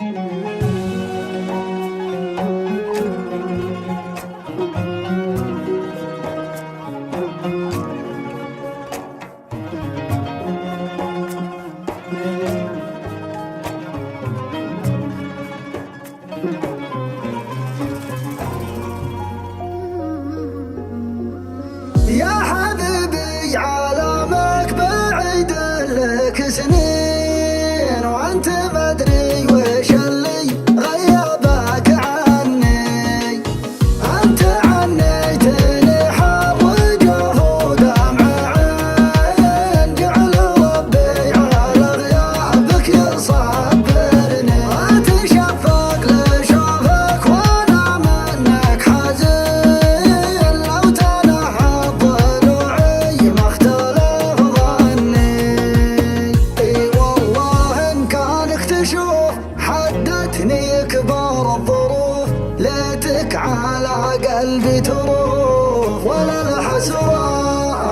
يا حبيبي عالمك بعيد لك سنين، وانت ما ادري وش اللي غيبك عني. انت عني تنحى وجه ودمع عين، جعل ربي على غيابك يصبرني. اتشفق لشوفك وانا منك حزين، لو تنحى ضلوعي ما اختلف ظني. اي والله ان كانك تشوف حدتني كبار الظروف، ليتك على قلبي تروف ولا الحسرات.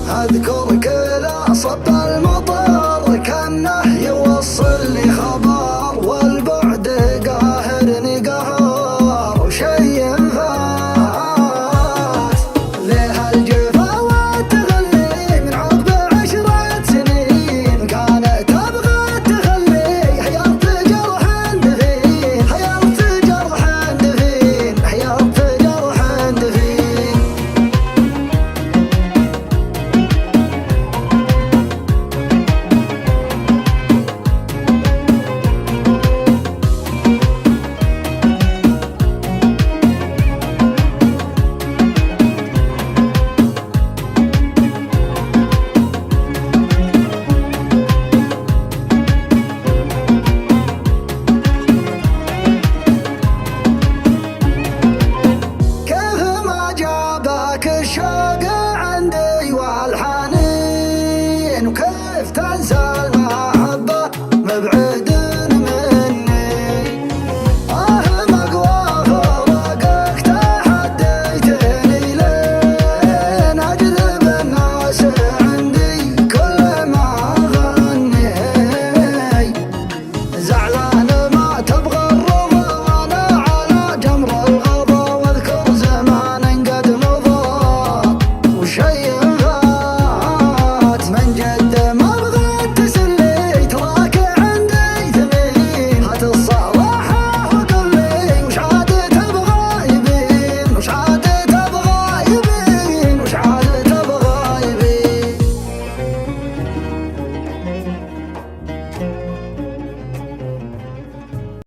اذكر كل صب المطر كانه يوصل لي خبر، والبعد قاهرني قهر وشي فات. ليه الجفا والتغلي من عقب 10 سنين، كانت تبغى تخلي حيرت جرح دفين، حيرت جرح دفين، حيرت جرح دفين. كيف ما جابك الشوق عندي والحنين، وكيف تنسى